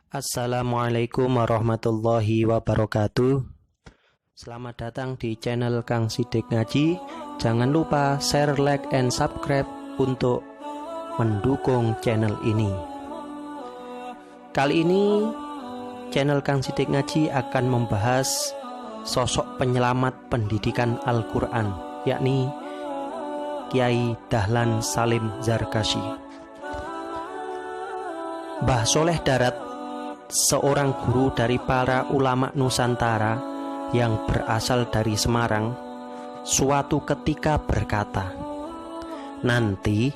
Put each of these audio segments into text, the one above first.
Assalamualaikum warahmatullahi wabarakatuh. Selamat datang di channel Kang Sidik Ngaji. Jangan lupa share, like, and subscribe untuk mendukung channel ini. Kali ini channel Kang Sidik Ngaji akan membahas sosok penyelamat pendidikan Al-Quran, yakni Kiai Dahlan Salim Zarkashi. Mbah Soleh Darat, seorang guru dari para ulama Nusantara yang berasal dari Semarang, suatu ketika berkata, "Nanti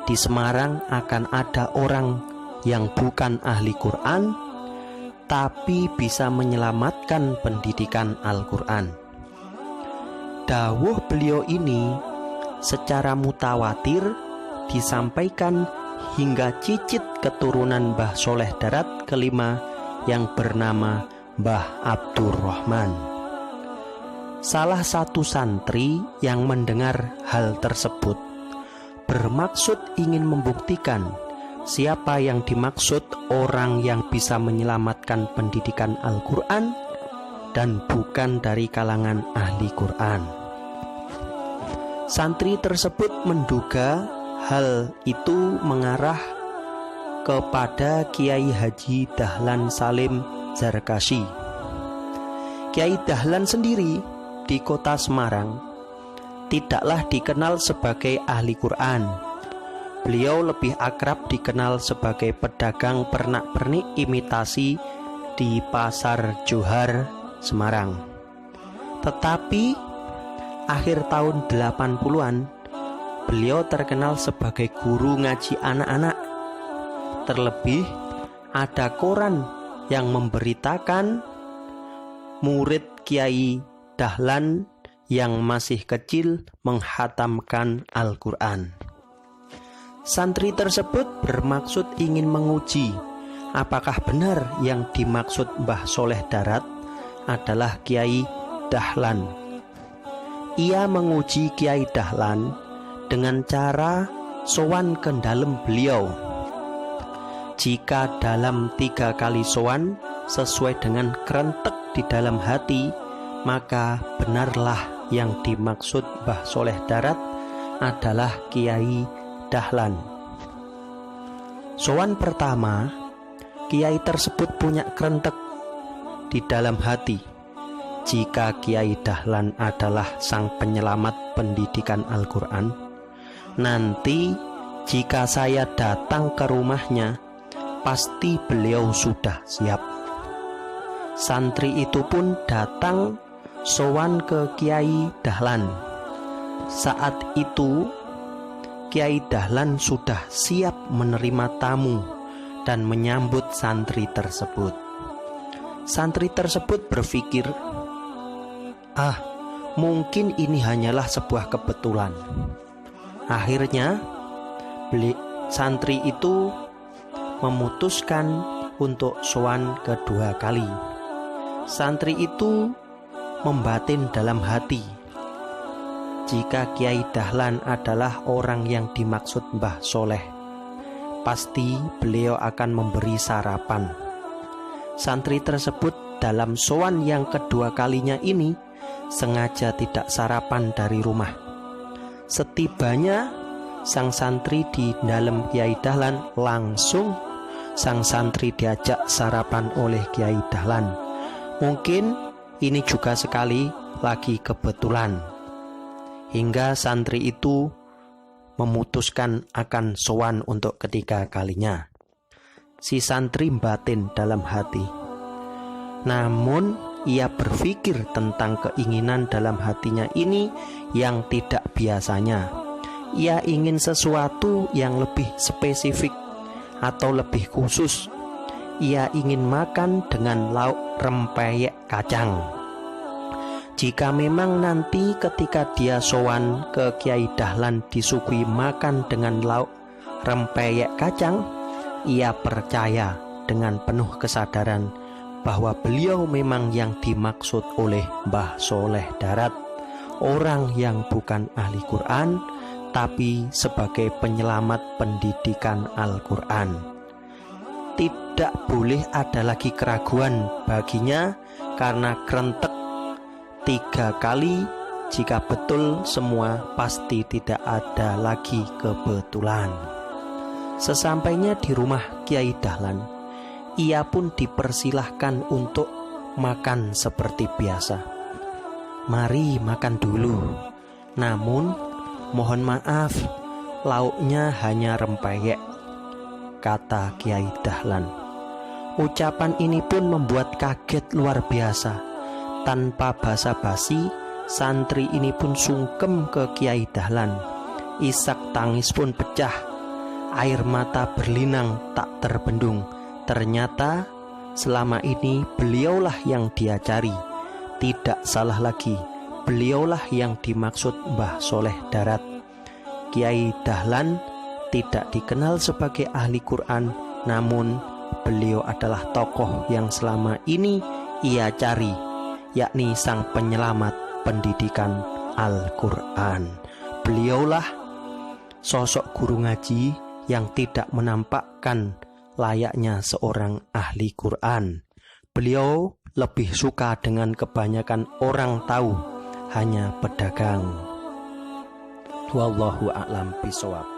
di Semarang akan ada orang yang bukan ahli Quran, tapi bisa menyelamatkan pendidikan Al-Quran." Dawuh beliau ini secara mutawatir disampaikan hingga cicit keturunan Mbah Soleh Darat kelima yang bernama Mbah Abdurrahman. Salah satu santri yang mendengar hal tersebut bermaksud ingin membuktikan siapa yang dimaksud orang yang bisa menyelamatkan pendidikan Al-Quran dan bukan dari kalangan ahli Quran. Santri tersebut menduga hal itu mengarah kepada Kiai Haji Dahlan Salim Zarkashi. Kiai Dahlan sendiri di kota Semarang tidaklah dikenal sebagai ahli Quran. Beliau lebih akrab dikenal sebagai pedagang pernak-pernik imitasi di Pasar Johar, Semarang. Tetapi akhir tahun 80-an beliau terkenal sebagai guru ngaji anak-anak. Terlebih ada koran yang memberitakan murid Kiai Dahlan yang masih kecil menghatamkan Al-Quran. Santri tersebut bermaksud ingin menguji apakah benar yang dimaksud Mbah Soleh Darat adalah Kiai Dahlan. Ia menguji Kiai Dahlan dengan cara sowan ke dalam beliau. Jika dalam 3 kali sowan sesuai dengan kerentek di dalam hati, maka benarlah yang dimaksud Mbah Soleh Darat adalah Kiai Dahlan. Sowan pertama, Kiai tersebut punya kerentek di dalam hati. Jika Kiai Dahlan adalah sang penyelamat pendidikan Al-Quran, nanti jika saya datang ke rumahnya, pasti beliau sudah siap. Santri itu pun datang sowan ke Kiai Dahlan. Saat itu Kiai Dahlan sudah siap menerima tamu dan menyambut santri tersebut. Santri tersebut berpikir, mungkin ini hanyalah sebuah kebetulan. Akhirnya santri itu memutuskan untuk sowan kedua kali. Santri itu membatin dalam hati, jika Kiai Dahlan adalah orang yang dimaksud Mbah Soleh, pasti beliau akan memberi sarapan. Santri tersebut dalam sowan yang kedua kalinya ini sengaja tidak sarapan dari rumah. Setibanya sang santri di dalam Kiai Dahlan, langsung sang santri diajak sarapan oleh Kiai Dahlan. Mungkin ini juga sekali lagi kebetulan, hingga santri itu memutuskan akan sowan untuk ketiga kalinya. Si santri batin dalam hati, namun ia berpikir tentang keinginan dalam hatinya ini yang tidak biasanya. Ia ingin sesuatu yang lebih spesifik atau lebih khusus. Ia ingin makan dengan lauk rempeyek kacang. Jika memang nanti ketika dia sowan ke Kiai Dahlan disuguhi makan dengan lauk rempeyek kacang, ia percaya dengan penuh kesadaran bahwa beliau memang yang dimaksud oleh Mbah Soleh Darat, orang yang bukan ahli Quran tapi sebagai penyelamat pendidikan Al-Quran. tidak boleh ada lagi keraguan baginya, karena kerentek 3 kali. Jika betul semua, pasti tidak ada lagi kebetulan. Sesampainya di rumah Kiai Dahlan, ia pun dipersilahkan untuk makan seperti biasa. Mari makan dulu. Namun mohon maaf, lauknya hanya rempeyek, kata Kiai Dahlan. Ucapan ini pun membuat kaget luar biasa. Tanpa basa-basi, santri ini pun sungkem ke Kiai Dahlan. Isak tangis pun pecah, air mata berlinang tak terbendung. Ternyata selama ini beliaulah yang dia cari. Tidak salah lagi, beliaulah yang dimaksud Mbah Soleh Darat. Kiai Dahlan tidak dikenal sebagai ahli Quran, namun beliau adalah tokoh yang selama ini ia cari, yakni sang penyelamat pendidikan Al-Quran. Beliaulah sosok guru ngaji yang tidak menampakkan layaknya seorang ahli Quran. Beliau lebih suka dengan kebanyakan orang tahu, hanya pedagang. Wallahu a'lam bishawab.